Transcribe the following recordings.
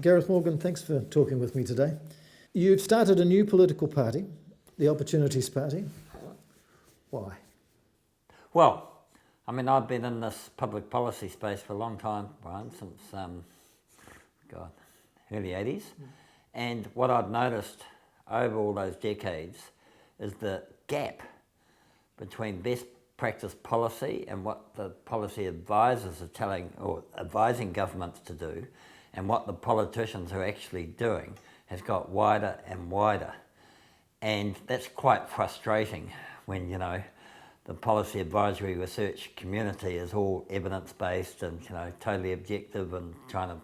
Gareth Morgan, thanks for talking with me today. You've started a new political party, the Opportunities Party. Why? Well, I mean, I've been in this public policy space for a long time, Bryan, since, early 80s. And what I've noticed over all those decades is the gap between best practice policy and what the policy advisors are telling or advising governments to do and what the politicians are actually doing has got wider and wider. And that's quite frustrating when, the policy advisory research community is all evidence-based and, totally objective and trying to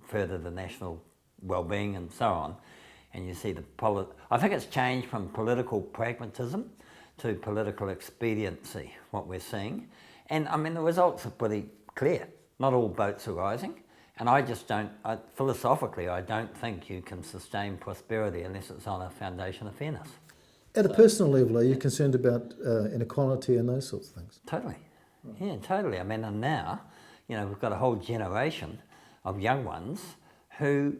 further the national well-being and so on. And you see I think it's changed from political pragmatism to political expediency, what we're seeing. And I mean, the results are pretty clear. Not all boats are rising. And I just philosophically, I don't think you can sustain prosperity unless it's on a foundation of fairness. At a personal level, are you concerned about inequality and those sorts of things? Totally. Yeah, totally. I mean, and now, we've got a whole generation of young ones who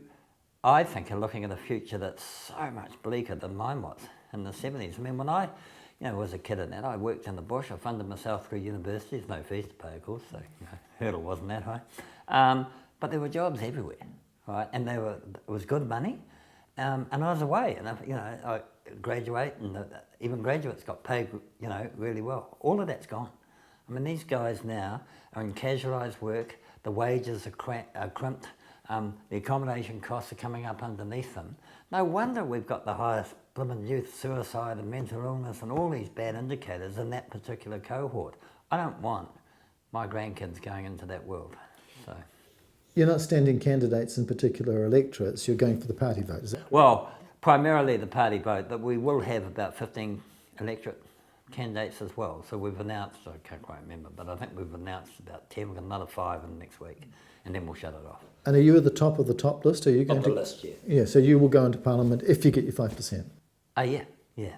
I think are looking at a future that's so much bleaker than mine was in the 70s. I mean, when I was a kid in that, I worked in the bush, I funded myself through university, there's no fees to pay, of course, so hurdle wasn't that high. But there were jobs everywhere, right? And it was good money, and I was away, and I graduate, and even graduates got paid, really well. All of that's gone. I mean, these guys now are in casualised work, the wages are crimped, the accommodation costs are coming up underneath them. No wonder we've got the highest blooming youth suicide and mental illness and all these bad indicators in that particular cohort. I don't want my grandkids going into that world, so... You're not standing candidates in particular electorates, you're going for the party vote, is it? Well, primarily the party vote, but we will have about 15 electorate candidates as well. So we've announced, I can't quite remember, but I think we've announced about 10, we've got another 5 in next week, and then we'll shut it off. And are you at the top of the top list? Are you going of the list, yeah. Yeah, so you will go into Parliament if you get your 5%? Yeah.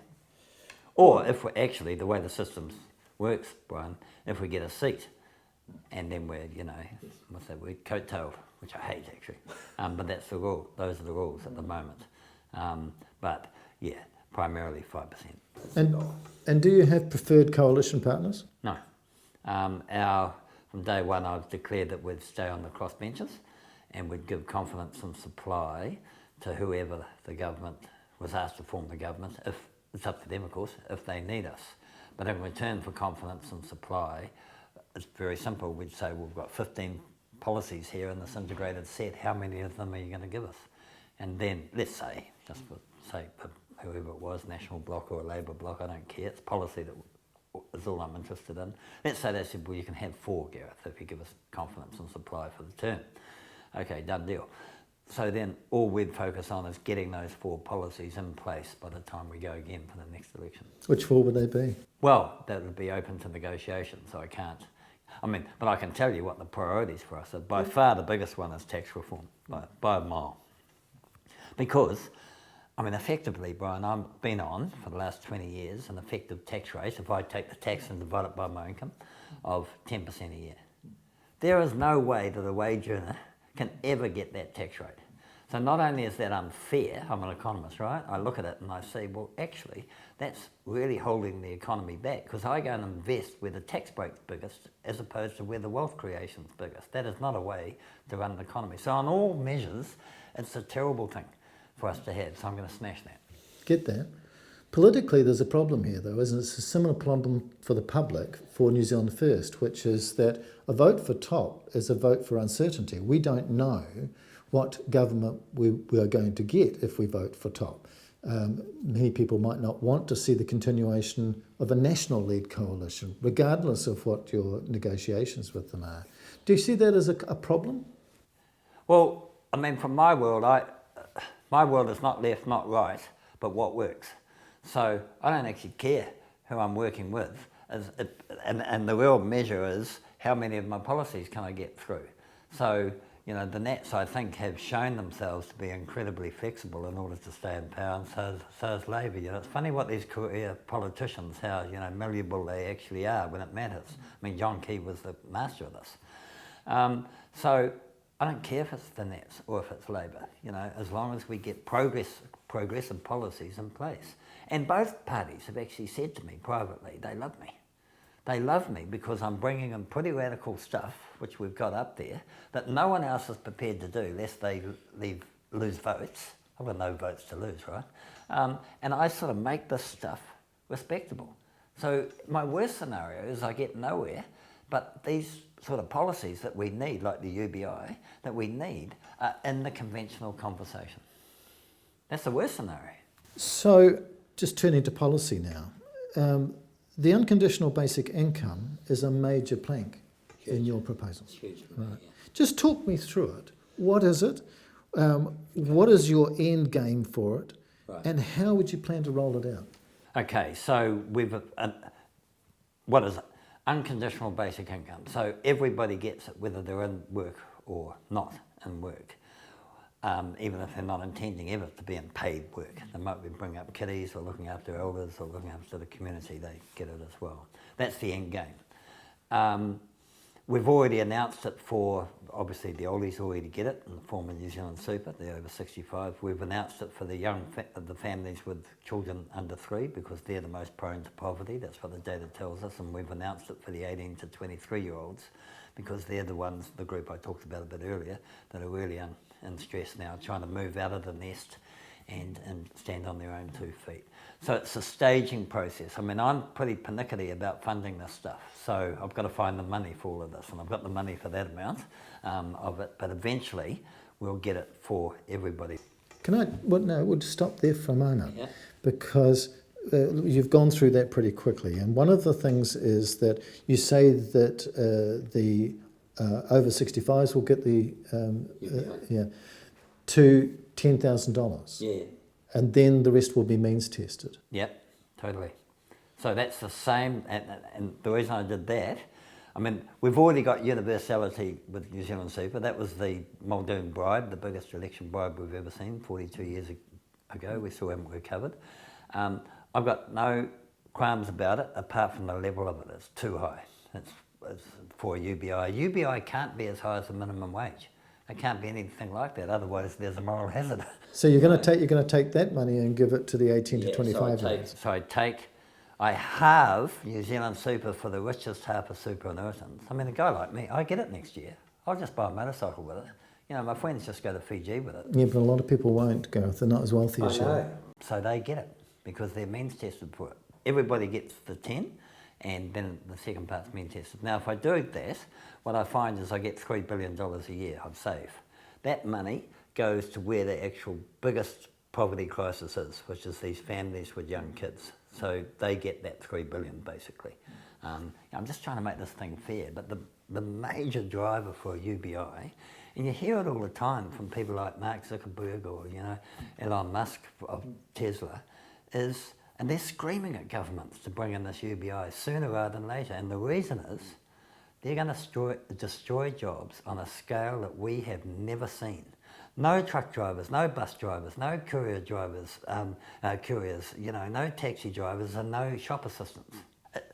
Or if we're actually, the way the system works, Bryan, if we get a seat, and then we're, what's that word, coattailed, which I hate actually, but that's the rule, those are the rules at the moment. But yeah, primarily 5%. And do you have preferred coalition partners? No. From day one I've declared that we'd stay on the crossbenches and we'd give confidence and supply to whoever the government was asked to form the government, if it's up to them of course, if they need us. But in return for confidence and supply, it's very simple. We'd say, we've got 15 policies here in this integrated set. How many of them are you going to give us? And then, let's say, just for sake of whoever it was, National Bloc or a Labour Bloc, I don't care. It's policy that is all I'm interested in. Let's say they said, well, you can have 4, Gareth, if you give us confidence and supply for the term. Okay, done deal. So then all we'd focus on is getting those 4 policies in place by the time we go again for the next election. Which 4 would they be? Well, that would be open to negotiation, so I can't. But I can tell you what the priorities for us are. By far the biggest one is tax reform, by a mile. Because, effectively, Bryan, I've been on for the last 20 years an effective tax rate, if I take the tax and divide it by my income, of 10% a year. There is no way that a wage earner can ever get that tax rate. So not only is that unfair, I'm an economist, right? I look at it and I say, well, actually, that's really holding the economy back because I go and invest where the tax break's biggest as opposed to where the wealth creation's biggest. That is not a way to run an economy. So on all measures, it's a terrible thing for us to have, so I'm going to smash that. Get that. Politically, there's a problem here, though, isn't it? It's a similar problem for the public for New Zealand First, which is that a vote for top is a vote for uncertainty. We don't know what government we are going to get if we vote for top. Many people might not want to see the continuation of a national-led coalition, regardless of what your negotiations with them are. Do you see that as a problem? Well, from my world, my world is not left, not right, but what works. So I don't actually care who I'm working with, and the real measure is how many of my policies can I get through. So, You know, the Nats, I think, have shown themselves to be incredibly flexible in order to stay in power, and so is Labor. You know, it's funny what these career politicians, how, you know, malleable they actually are when it matters. I mean, John Key was the master of this. So I don't care if it's the Nats or if it's Labor, you know, as long as we get progressive policies in place. And both parties have actually said to me privately, they love me. They love me because I'm bringing in pretty radical stuff, which we've got up there, that no one else is prepared to do lest they lose votes. I've got no votes to lose, right? And I sort of make this stuff respectable. So my worst scenario is I get nowhere, but these sort of policies that we need, like the UBI, that we need, are in the conventional conversation. That's the worst scenario. So, just turning to policy now. The unconditional basic income is a major plank in your proposals. Huge. Right. Yeah. Just talk me through it. What is it? What is your end game for it? Right. And how would you plan to roll it out? Okay, so we've what is it? Unconditional basic income. So everybody gets it, whether they're in work or not in work. Even if they're not intending ever to be in paid work. They might be bringing up kiddies or looking after elders or looking after the community, they get it as well. That's the end game. We've already announced it for, obviously the oldies already get it in the form of New Zealand Super, they're over 65. We've announced it for the the families with children under 3 because they're the most prone to poverty, that's what the data tells us, and we've announced it for the 18 to 23-year-olds because they're the ones, the group I talked about a bit earlier, that are really in stress now, trying to move out of the nest and stand on their own 2 feet. So it's a staging process. I mean, I'm pretty pernickety about funding this stuff, so I've got to find the money for all of this, and I've got the money for that amount of it, but eventually we'll get it for everybody. We'll just stop there for a moment, Yeah. because you've gone through that pretty quickly, and one of the things is that you say that the over 65s will get the to $10,000. Yeah. And then the rest will be means tested. Yep, totally. So that's the same, and the reason I did that, I mean, we've already got universality with New Zealand Super. That was the Muldoon bribe, the biggest election bribe we've ever seen, 42 years ago. We still haven't recovered. I've got no qualms about it, apart from the level of it. It's too high. It's for a UBI. UBI can't be as high as the minimum wage. It can't be anything like that. Otherwise, there's a moral hazard. So you're going to take that money and give it to the 18 to 25-year-olds. So I halve New Zealand Super for the richest half of super annuitants. I mean, a guy like me, I get it next year. I'll just buy a motorcycle with it. You know, my friends just go to Fiji with it. Yeah, but a lot of people won't, Gareth. They're not as wealthy as you. So they get it because they're means tested for it. Everybody gets the 10, and then the second part's means tested. Now, if I do that, what I find is I get $3 billion a year I've saved. That money goes to where the actual biggest poverty crisis is, which is these families with young kids. So they get that $3 billion basically. I'm just trying to make this thing fair, but the major driver for a UBI, and you hear it all the time from people like Mark Zuckerberg or, you know, Elon Musk of Tesla, is, and they're screaming at governments to bring in this UBI sooner rather than later. And the reason is they're going to destroy jobs on a scale that we have never seen. No truck drivers, no bus drivers, no courier drivers, couriers, you know, no taxi drivers, and no shop assistants.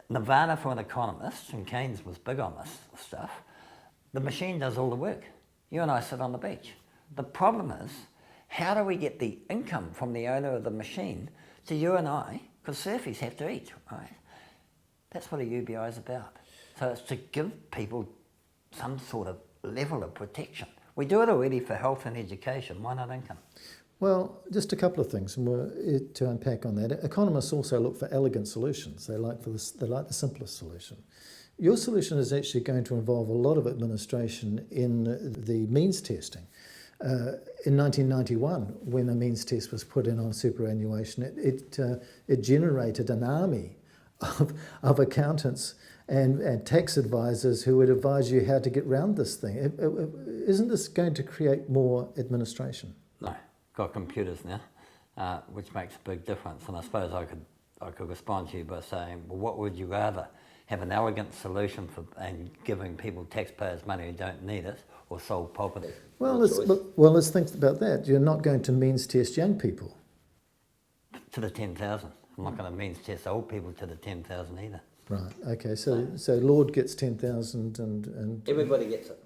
Nirvana for an economist, and Keynes was big on this stuff, the machine does all the work. You and I sit on the beach. The problem is, how do we get the income from the owner of the machine to you and I, because surfies have to eat, right? That's what a UBI is about. So it's to give people some sort of level of protection. We do it already for health and education, why not income? Well, just a couple of things to unpack on that. Economists also look for elegant solutions. They like the simplest solution. Your solution is actually going to involve a lot of administration in the means testing. In 1991, when a means test was put in on superannuation, it generated an army of accountants and tax advisors who would advise you how to get round this thing. Isn't this going to create more administration? No, got computers now, which makes a big difference. And I suppose I could respond to you by saying, well, what would you rather? Have an elegant solution for and giving people taxpayers money who don't need it, or sold property. Well, No choice. let's think about that. You're not going to means test young people. To the 10,000. I'm not going to means test old people to the 10,000 either. Right. Okay. So Lord gets 10,000, and Everybody gets it.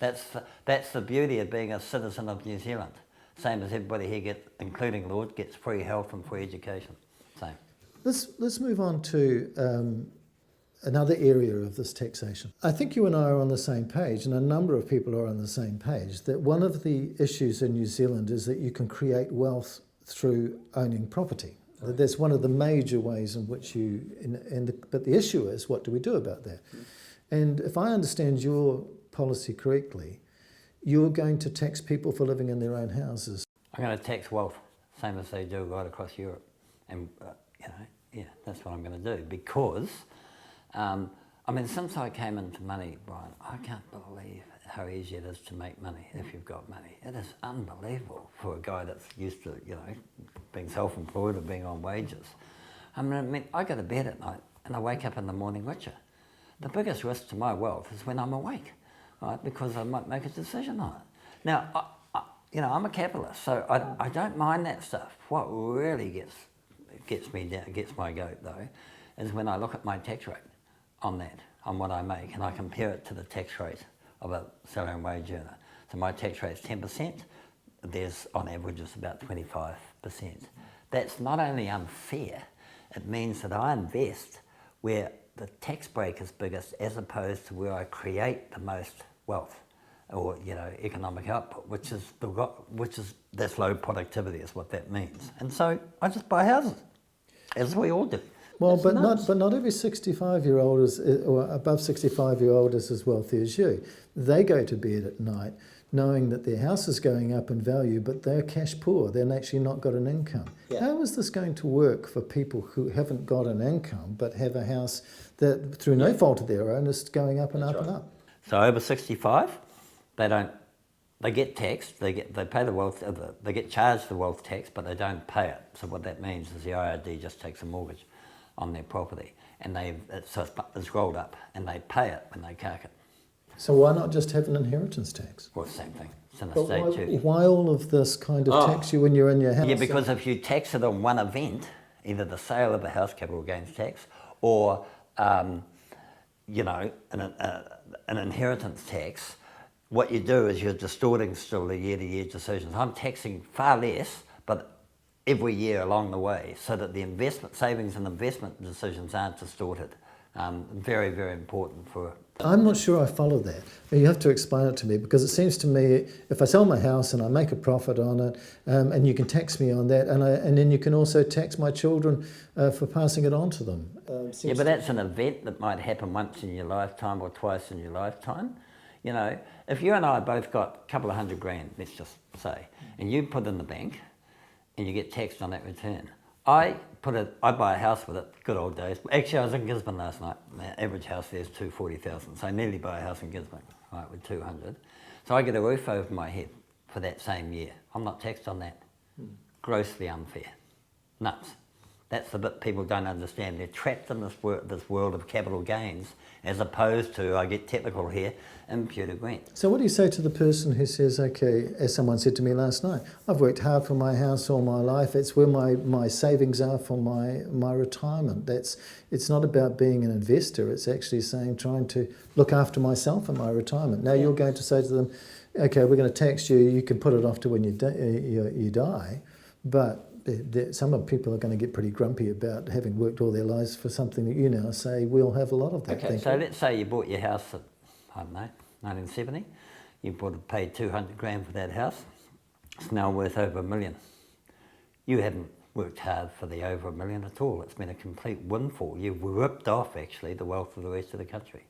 That's the beauty of being a citizen of New Zealand. Same as everybody here gets, including Lord, gets free health and free education. Same. Let's move on to another area of this taxation. I think you and I are on the same page, and a number of people are on the same page, that one of the issues in New Zealand is that you can create wealth through owning property. Right. That's one of the major ways in which but the issue is, what do we do about that? And if I understand your policy correctly, you're going to tax people for living in their own houses. I'm going to tax wealth, same as they do right across Europe. And, that's what I'm going to do, because since I came into money, Brian, I can't believe how easy it is to make money if you've got money. It is unbelievable for a guy that's used to, being self-employed or being on wages. I go to bed at night and I wake up in the morning richer. The biggest risk to my wealth is when I'm awake, right? Because I might make a decision on it. Now, I'm a capitalist, so I don't mind that stuff. What really gets me down, gets my goat though, is when I look at my tax rate on what I make, and I compare it to the tax rate of a salary and wage earner. So my tax rate is 10%, theirs on average is about 25%. That's not only unfair, it means that I invest where the tax break is biggest as opposed to where I create the most wealth or economic output, which is that's low productivity is what that means. And so I just buy houses, as we all do. Well, but not every 65-year-old is, or above 65-year-old is as wealthy as you. They go to bed at night knowing that their house is going up in value, but they're cash poor. They're actually not got an income. Yeah. How is this going to work for people who haven't got an income but have a house that, through no fault of their own, is going up and up and up? So over 65, they get taxed. They pay the wealth. They get charged the wealth tax, but they don't pay it. So what that means is the IRD just takes a mortgage on their property, and it's rolled up, and they pay it when they cark it. So why not just have an inheritance tax? Well, same thing. It's an estate duty. Why all of this kind of tax you when you're in your house? Yeah, because if you tax it on one event, either the sale of a house, capital gains tax, or an inheritance tax, what you do is you're distorting still the year-to-year decisions. I'm taxing far less, but every year along the way, so that the investment savings and investment decisions aren't distorted. Very, very important for. I'm not sure I follow that. You have to explain it to me, because it seems to me if I sell my house and I make a profit on it, and you can tax me on that, and then you can also tax my children for passing it on to them. Yeah, but that's an event that might happen once in your lifetime or twice in your lifetime. If you and I both got a couple of $100,000, let's just say, and you put in the bank, and you get taxed on that return. I buy a house with it, good old days. Actually, I was in Gisborne last night. My average house there is $240,000, so I nearly buy a house in Gisborne, right, with 200. So I get a roof over my head for that same year. I'm not taxed on that. Grossly unfair. Nuts. That's the bit people don't understand. They're trapped in this world of capital gains, as opposed to, I get technical here, imputed rent. So what do you say to the person who says, okay, as someone said to me last night, I've worked hard for my house all my life, it's where my savings are for my retirement. It's not about being an investor, it's actually trying to look after myself and my retirement. Now you're going to say to them, okay, we're going to tax you, you can put it off to when you die, but some people are going to get pretty grumpy about having worked all their lives for something that you now say we'll have a lot of that. Okay, so let's say you bought your house at, 1970. You paid $200,000 for that house. It's now worth over $1 million. You haven't worked hard for the over $1 million at all. It's been a complete windfall. You've ripped off, actually, the wealth of the rest of the country.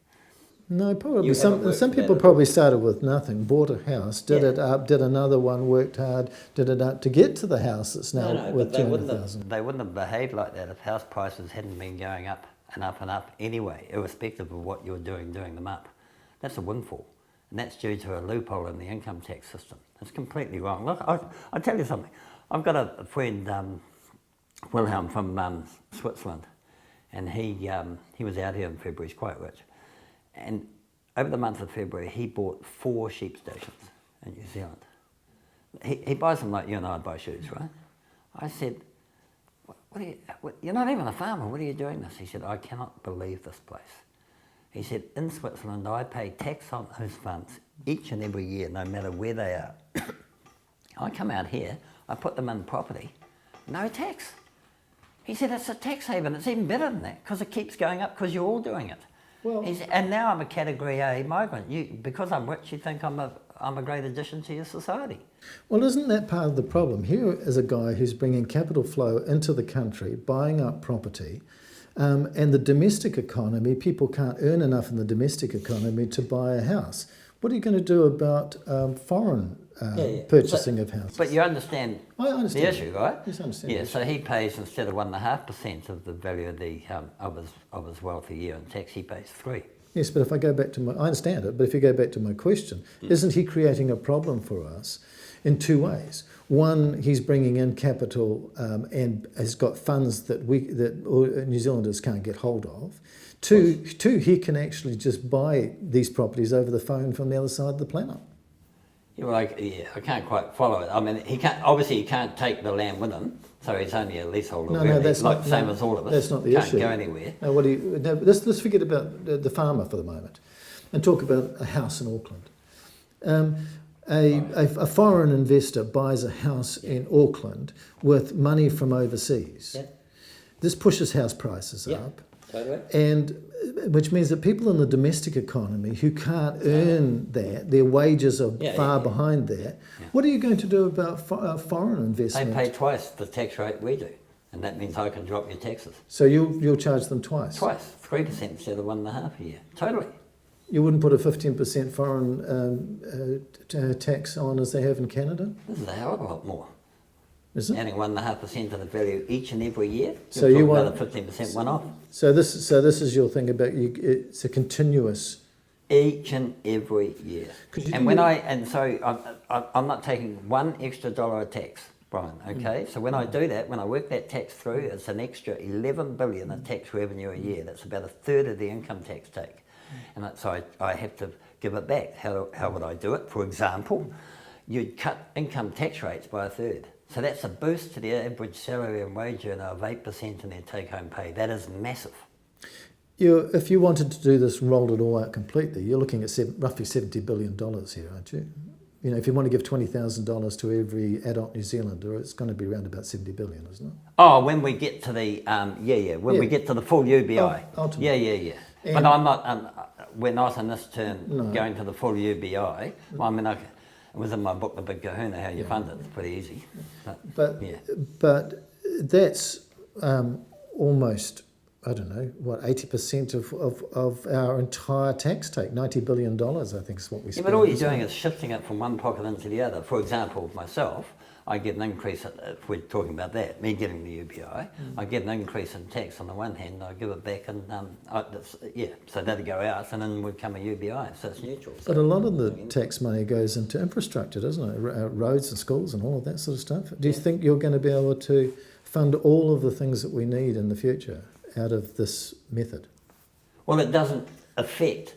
No, probably some people probably started with nothing, bought a house, did it up, did another one, worked hard, did it up to get to the house that's now worth $200,000. They wouldn't have behaved like that if house prices hadn't been going up and up and up anyway, irrespective of what you're doing them up. That's a windfall, and that's due to a loophole in the income tax system. It's completely wrong. Look, I'll tell you something. I've got a friend, Wilhelm, from Switzerland, and he was out here in February. He's quite rich. And over the month of February, he bought 4 sheep stations in New Zealand. He buys them like you and I buy shoes, right? I said, you're not even a farmer, what are you doing this? He said, I cannot believe this place. He said, in Switzerland, I pay tax on those funds each and every year, no matter where they are. I come out here, I put them in property, no tax. He said, it's a tax haven. It's even better than that because it keeps going up because you're all doing it. Well, He said, and now I'm a Category A migrant. Because I'm rich, you think I'm a great addition to your society. well, isn't that part of the problem? Here is a guy who's bringing capital flow into the country, buying up property, and the domestic economy, people can't earn enough in the domestic economy to buy a house. What are you going to do about foreign purchasing of houses? But you understand, I understand the issue, right? Yes, I understand. Yeah, so he pays, instead of 1.5% of the value of the of his wealth a year in tax, he pays 3%. Yes, but if I go back to I understand it, but if you go back to my question, isn't he creating a problem for us in 2 ways? One, he's bringing in capital and has got funds that New Zealanders can't get hold of. Two, he can actually just buy these properties over the phone from the other side of the planet. Yeah, well, I can't quite follow it. I mean, he can't take the land with him, so he's only a leaseholder. No, that's like not, same as all of us. That's not the can't issue. Go anywhere. No, let's forget about the farmer for the moment, and talk about a house in Auckland. A foreign investor buys a house in Auckland with money from overseas. Yeah. This pushes house prices up. Totally. And which means that people in the domestic economy who can't earn that, their wages are far behind that. Yeah. What are you going to do about foreign investment? They pay twice the tax rate we do, and that means I can drop your taxes. So you'll charge them twice? Twice, 3% instead of 1.5% a year. Totally. You wouldn't put a 15% foreign tax on as they have in Canada? This is a hell of a lot more. Is it? Adding 1.5% of the value each and every year. So you want about a 15% one-off. So this is your thing about you. It's a continuous. Each and every year. And I'm not taking $1 extra of tax, Bryan. Okay. So when I do that, when I work that tax through, it's an extra $11 billion in tax revenue a year. That's about 1/3 of the income tax take. And so I have to give it back. How would I do it? For example, you'd cut income tax rates by 1/3. So that's a boost to the average salary and wage earner of 8% in their take-home pay. That is massive. If you wanted to do this and rolled it all out completely, you're looking at roughly $70 billion here, aren't you? You know, if you want to give $20,000 to every adult New Zealander, it's going to be around about $70 billion, isn't it? Oh, when we get to the we get to the full UBI. Ultimately. Yeah. But I'm not. We're not in this term going to the full UBI. Well, I mean, it was in my book, The Big Kahuna, how you fund it. It's pretty easy. But that's almost, I don't know, 80% of our entire tax take, $90 billion, I think is what we spend. Yeah, but all you're doing is shifting it from one pocket into the other. For example, myself, I get an increase, if we're talking about that, me getting the UBI, I get an increase in tax on the one hand, I give it back and, so that'll go out and then would come a UBI, so it's neutral. But a lot of the tax money goes into infrastructure, doesn't it? Roads and schools and all of that sort of stuff. Do you think you're going to be able to fund all of the things that we need in the future out of this method? Well, it doesn't affect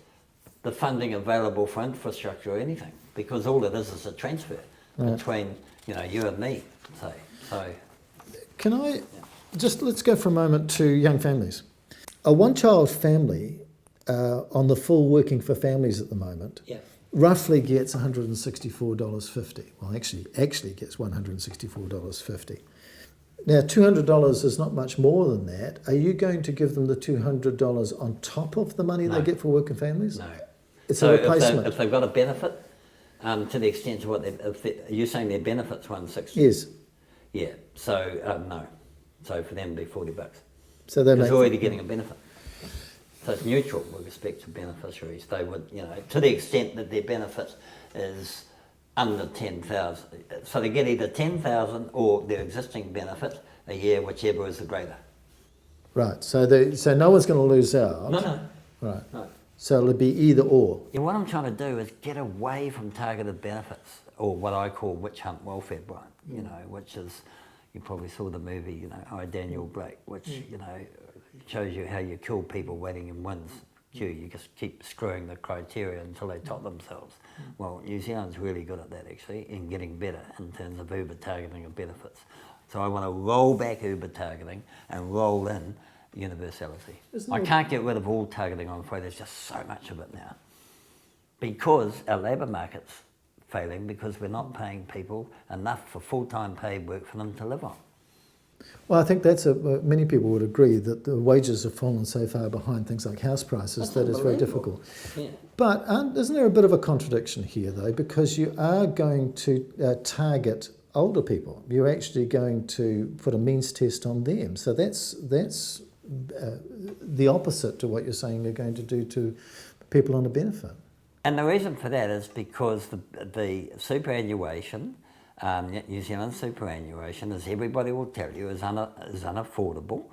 the funding available for infrastructure or anything, because all it is a transfer between you and me, say. So, can I let's go for a moment to young families. A one-child family on the full working for families at the moment roughly gets $164.50. Well, actually gets $164.50. Now, $200 is not much more than that. Are you going to give them the $200 on top of the money they get for working families? No. It's a replacement. If they've got a benefit, to the extent of you're saying their benefit's $160? Yes. Yeah. So no. So for them, it'd be $40. So they're already getting a benefit. So it's neutral with respect to beneficiaries. They would, to the extent that their benefit is under 10,000. So they get either 10,000 or their existing benefit a year, whichever is the greater. Right. So no one's going to lose out. No. Right. No. So it'll be either or. Yeah, what I'm trying to do is get away from targeted benefits, or what I call witch hunt welfare, Bryan. Which is, you probably saw the movie, I, Daniel Blake, which shows you how you kill people waiting in wins You just keep screwing the criteria until they top themselves. Well, New Zealand's really good at that actually, and getting better in terms of Uber targeting of benefits. So I want to roll back Uber targeting and roll in universality. I can't get rid of all targeting, I'm afraid. There's just so much of it now. Because our labour market's failing, because we're not paying people enough for full-time paid work for them to live on. Well, I think many people would agree that the wages have fallen so far behind things like house prices that it's very difficult. Yeah. But isn't there a bit of a contradiction here, though? Because you are going to target older people. You're actually going to put a means test on them. So that's the opposite to what you're saying you're going to do to people on a benefit. And the reason for that is because the superannuation, New Zealand superannuation, as everybody will tell you, is unaffordable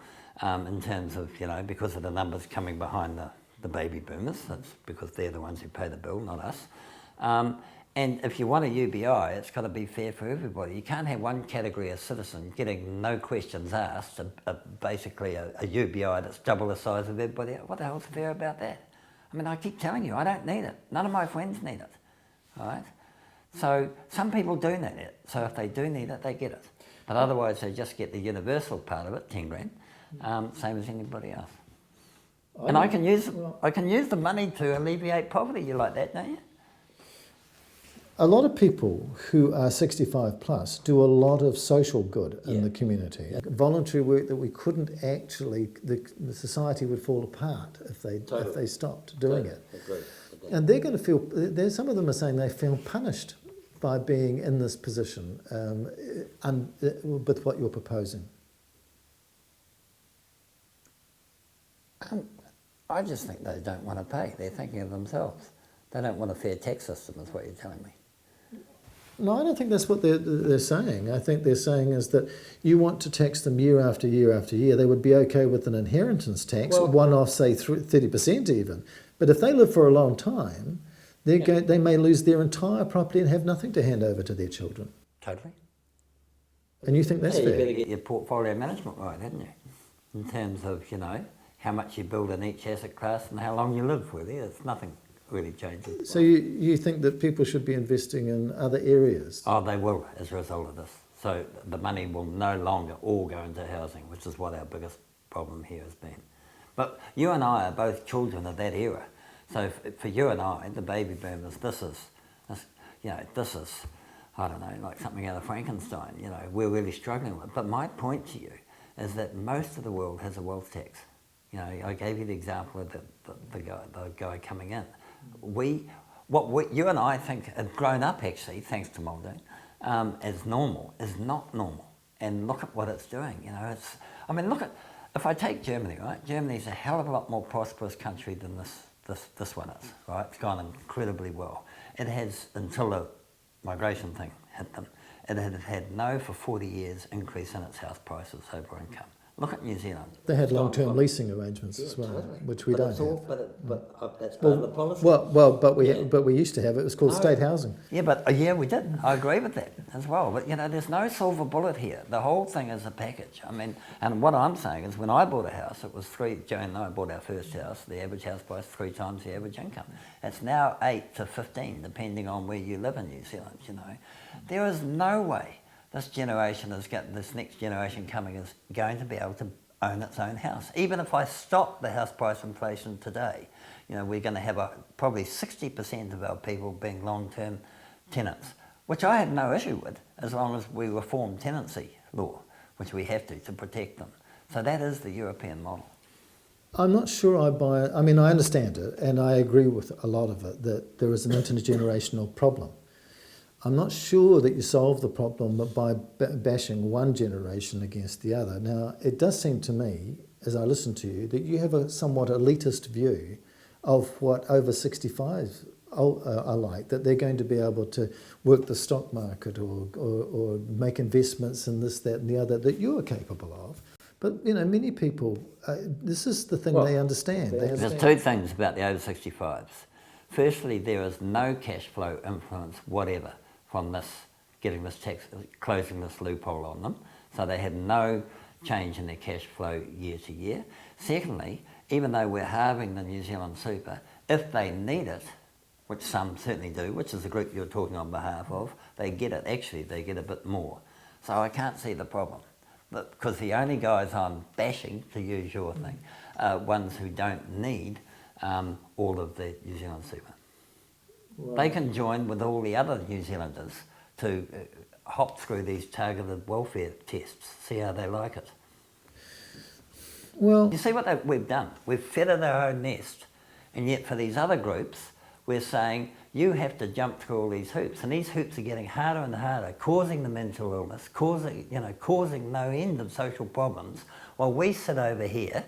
in terms of, because of the numbers coming behind the baby boomers. That's because they're the ones who pay the bill, not us. And if you want a UBI, it's got to be fair for everybody. You can't have one category of citizen getting no questions asked, basically a UBI that's double the size of everybody else. What the hell's fair about that? I mean, I keep telling you, I don't need it. None of my friends need it, all right? So some people do need it. So if they do need it, they get it. But otherwise, they just get the universal part of it, 10 grand, same as anybody else. And I can use the money to alleviate poverty. You like that, don't you? A lot of people who are 65 plus do a lot of social good in the community. Voluntary work that we couldn't actually, the society would fall apart if they stopped doing it. Agreed. And they're going to feel, some of them are saying they feel punished by being in this position with what you're proposing. I just think they don't want to pay. They're thinking of themselves. They don't want a fair tax system, is what you're telling me. No, I don't think that's what they're saying. I think they're saying is that you want to tax them year after year after year. They would be okay with an inheritance tax, one-off, say 30% even. But if they live for a long time, they may lose their entire property and have nothing to hand over to their children. Totally. And you think that's fair? You better get your portfolio management right, haven't you? In terms of, how much you build in each asset class and how long you live with it. It's nothing really changing. So you think that people should be investing in other areas? Oh, they will as a result of this. So the money will no longer all go into housing, which is what our biggest problem here has been. But you and I are both children of that era. So for you and I, the baby boomers, this is, I don't know, like something out of Frankenstein. We're really struggling with it. But my point to you is that most of the world has a wealth tax. I gave you the example of the guy coming in. What you and I think have grown up actually, thanks to Muldoon, as normal, is not normal. And look at what it's doing. If I take Germany, right? Germany's a hell of a lot more prosperous country than this one is, right? It's gone incredibly well. It has, until the migration thing hit them, it had had no, for 40 years, increase in its house prices over income. Look at New Zealand. They had long-term leasing arrangements as well, totally. which we don't have. But that's part of the policy. But we used to have it. It was called state housing. Yeah, we did. I agree with that as well. But there's no silver bullet here. The whole thing is a package. And what I'm saying is, when I bought a house, it was Joan and I bought our first house. The average house price 3 times the average income. It's now 8 to 15, depending on where you live in New Zealand. There is no way this next generation coming is going to be able to own its own house. Even if I stop the house price inflation today, we're going to have probably 60% of our people being long-term tenants, which I have no issue with, as long as we reform tenancy law, which we have to protect them. So that is the European model. I'm not sure I buy it. I understand it, and I agree with a lot of it, that there is an intergenerational problem. I'm not sure that you solve the problem by bashing one generation against the other. Now, it does seem to me, as I listen to you, that you have a somewhat elitist view of what over 65s are like, that they're going to be able to work the stock market or make investments in this, that and the other that you're capable of. But, many people, this is the thing they understand. There's 2 things about the over 65s. Firstly, there is no cash flow influence whatever from this, getting this tax, closing this loophole on them. So they had no change in their cash flow year to year. Secondly, even though we're halving the New Zealand super, if they need it, which some certainly do, which is the group you're talking on behalf of, they get it. Actually, they get a bit more. So I can't see the problem. Because the only guys I'm bashing, to use your thing, are ones who don't need all of the New Zealand super. Right. They can join with all the other New Zealanders to hop through these targeted welfare tests, see how they like it. Well, you see what we've done? We've feathered our own nest, and yet for these other groups, we're saying you have to jump through all these hoops, and these hoops are getting harder and harder, causing the mental illness, causing no end of social problems, while we sit over here,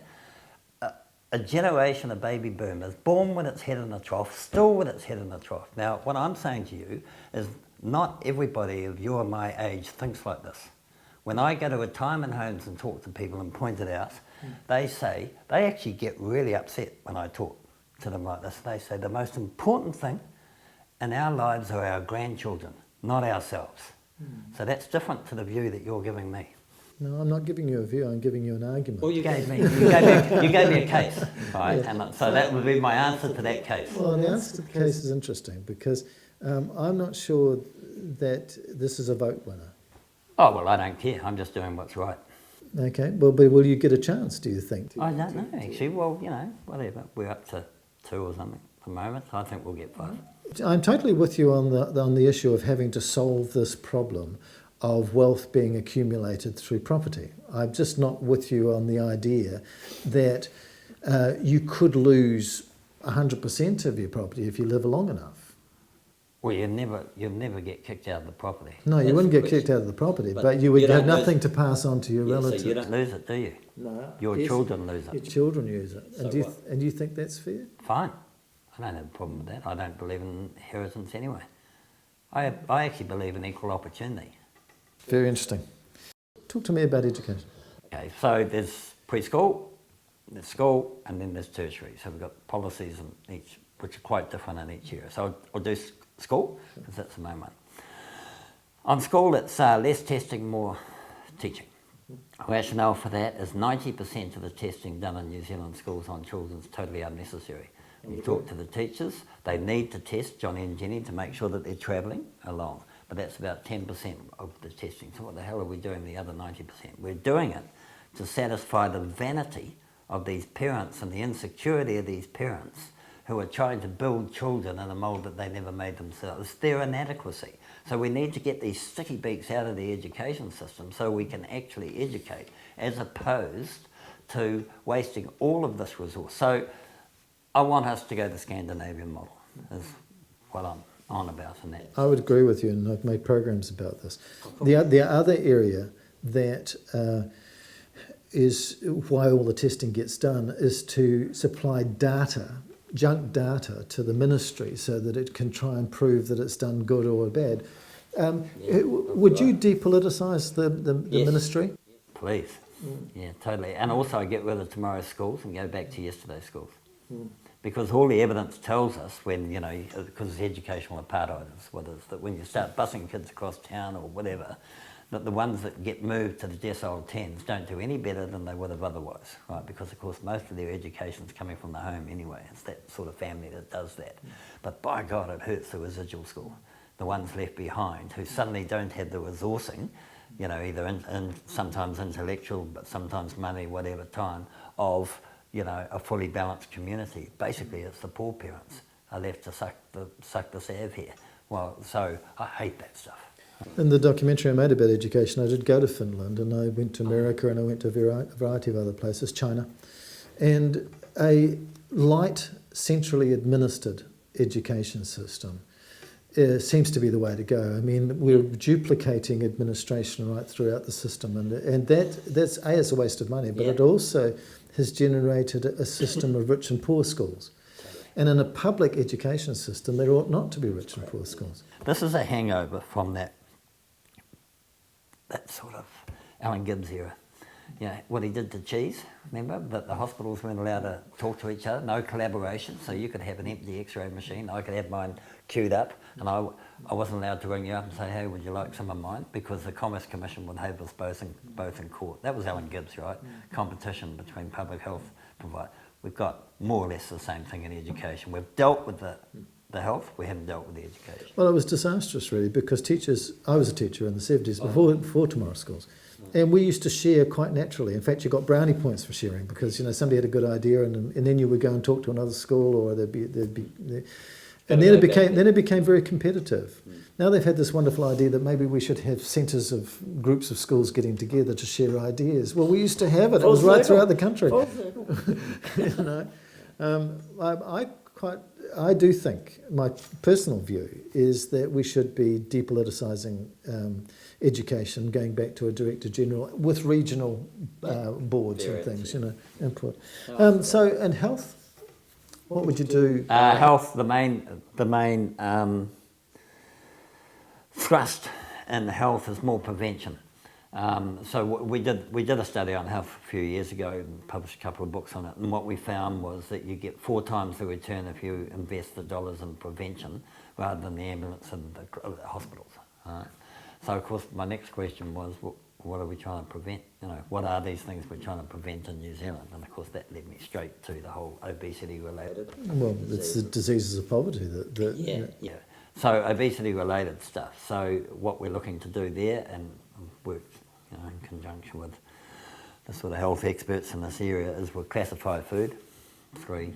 a generation of baby boomers, born with its head in a trough, still with its head in a trough. Now, what I'm saying to you is not everybody of your and my age thinks like this. When I go to retirement homes and talk to people and point it out, they actually get really upset when I talk to them like this. They say the most important thing in our lives are our grandchildren, not ourselves. So that's different to the view that you're giving me. No, I'm not giving you a view, I'm giving you an argument. Well, you gave me a case, right? Yeah. And so that would be my answer to that case. Well, the answer to the case is interesting because I'm not sure that this is a vote winner. Oh, well, I don't care. I'm just doing what's right. Okay, well, but will you get a chance, do you think? I don't know, actually. Well, whatever. We're up to 2 or something at the moment. I think we'll get 5. I'm totally with you on the issue of having to solve this problem of wealth being accumulated through property. I'm just not with you on the idea that you could lose 100% of your property if you live long enough. Well, you'll never get kicked out of the property. No, you wouldn't get kicked out of the property, but you would have nothing to pass on to your relatives. So you don't lose it, do you? No. Your children lose it. Your children use it. So and do you think that's fair? Fine. I don't have a problem with that. I don't believe in inheritance anyway. I actually believe in equal opportunity. Very interesting. Talk to me about education. Okay, so there's preschool, there's school, and then there's tertiary. So we've got policies in each, which are quite different in each area. So I'll do school, because that's the main one. On school, it's less testing, more teaching. Rationale for that is 90% of the testing done in New Zealand schools on children is totally unnecessary. When you talk to the teachers, they need to test Johnny and Jenny to make sure that they're travelling along. But that's about 10% of the testing. So what the hell are we doing the other 90%? We're doing it to satisfy the vanity of these parents and the insecurity of these parents who are trying to build children in a mould that they never made themselves. Their inadequacy. So we need to get these sticky beaks out of the education system so we can actually educate, as opposed to wasting all of this resource. So I want us to go the Scandinavian model, is what I'm on about in that. I would agree with you, and I've made programs about this. The other area that is why all the testing gets done is to supply data, junk data, to the ministry so that it can try and prove that it's done good or bad. Would you depoliticise the ministry? Please. Yeah, totally. And also get rid of tomorrow's schools and go back to yesterday's schools. Because all the evidence tells us when, because it's educational apartheid, is what it is, that when you start busing kids across town or whatever, that the ones that get moved to the decile 10s don't do any better than they would have otherwise, right? Because, of course, most of their education's coming from the home anyway. It's that sort of family that does that. But by God, it hurts the residual school, the ones left behind who suddenly don't have the resourcing, either in sometimes intellectual, but sometimes money, whatever time, of a fully balanced community. Basically, it's the poor parents are left to suck the salve here. Well, so I hate that stuff. In the documentary I made about education, I did go to Finland, and I went to America, and I went to a variety of other places, China. And a light, centrally administered education system seems to be the way to go. I mean, we're duplicating administration right throughout the system, and that's a waste of money, but it also has generated a system of rich and poor schools. And in a public education system, there ought not to be rich and poor schools. This is a hangover from that sort of Alan Gibbs era. What he did to cheese, remember? That the hospitals weren't allowed to talk to each other, no collaboration, so you could have an empty x-ray machine, I could have mine queued up, and I wasn't allowed to ring you up and say, hey, would you like some of mine? Because the Commerce Commission would have us both in court. That was Alan Gibbs, right? Competition between public health providers. we've got more or less the same thing in education. We've dealt with the health, we haven't dealt with the education. Well, it was disastrous, really, because teachers, I was a teacher in the 70s, before Tomorrow Schools, and we used to share quite naturally. In fact, you got brownie points for sharing because, somebody had a good idea, and then you would go and talk to another school, or there'd be and then it became very competitive. Now they've had this wonderful idea that maybe we should have centres of groups of schools getting together to share ideas. Well, we used to have it. It was right throughout the country. I do think, my personal view is that we should be depoliticising education, going back to a Director General with regional boards and things, input. And health, what would you do? Health, the main thrust in health is more prevention. So we did a study on health a few years ago and published a couple of books on it, and what we found was that you get 4 times the return if you invest the dollars in prevention rather than the ambulance and the hospitals. So of course my next question was, what are we trying to prevent? What are these things we're trying to prevent in New Zealand? And of course that led me straight to the whole obesity related. Well, it's the diseases of poverty Yeah. So obesity related stuff. So what we're looking to do there, and work in conjunction with the sort of health experts in this area, is we'll classify food, 3,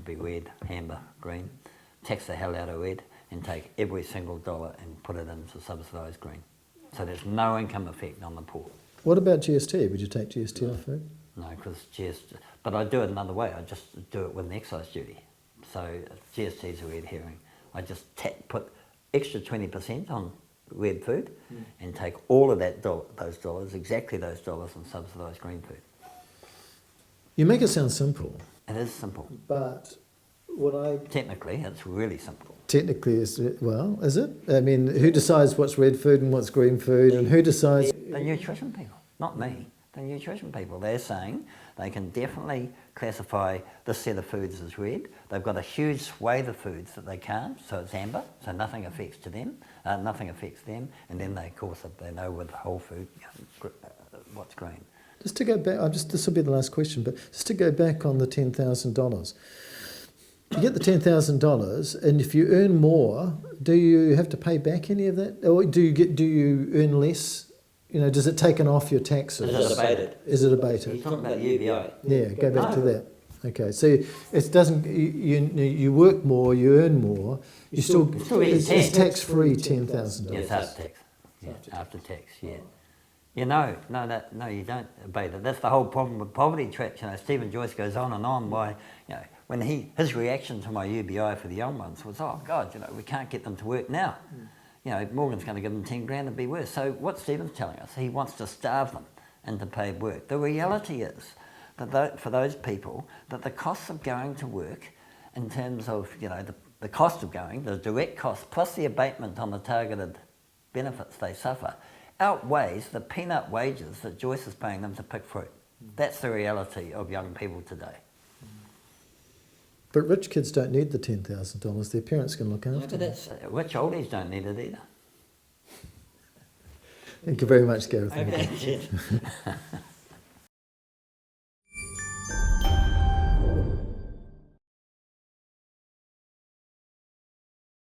be red, amber, green, tax the hell out of red, and take every single dollar and put it into subsidised green. So there's no income effect on the poor. What about GST? Would you take GST off food? No, because GST, but I do it another way. I just do it with an excise duty. So GST is a red herring. I just put extra 20% on red food and take all of those dollars, exactly those dollars, and subsidise green food. You make it sound simple. It is simple. But Technically, it's really simple. Technically, is it? I mean, who decides what's red food and what's green food, and who decides? The nutrition people, not me. The nutrition people. They're saying they can definitely classify this set of foods as red. They've got a huge swathe of foods that they can't, so it's amber, so nothing affects them, and then they, of course, they know with whole food what's green. Just to go back, this will be the last question, but just to go back on the $10,000. You get the $10,000, and if you earn more, do you have to pay back any of that, or do you earn less? Does it taken off your taxes? Is it abated? You're talking about UBI. Yeah, go back to that. Okay, so it doesn't. You work more, you earn more. It's tax free $10,000. Yes, after tax. Yeah, after tax. Yeah. No, you don't abate it. That's the whole problem with poverty traps. Stephen Joyce goes on and on why, when his reaction to my UBI for the young ones was, oh God, we can't get them to work now. Morgan's going to give them 10 grand, it'd be worse. So what Stephen's telling us, he wants to starve them into paid work. The reality is that for those people, that the costs of going to work, in terms of the cost of going, the direct cost plus the abatement on the targeted benefits they suffer, outweighs the peanut wages that Joyce is paying them to pick fruit. That's the reality of young people today. But rich kids don't need the $10,000. Their parents can look after them. Rich oldies don't need it either. Thank you very much, Gareth. Okay.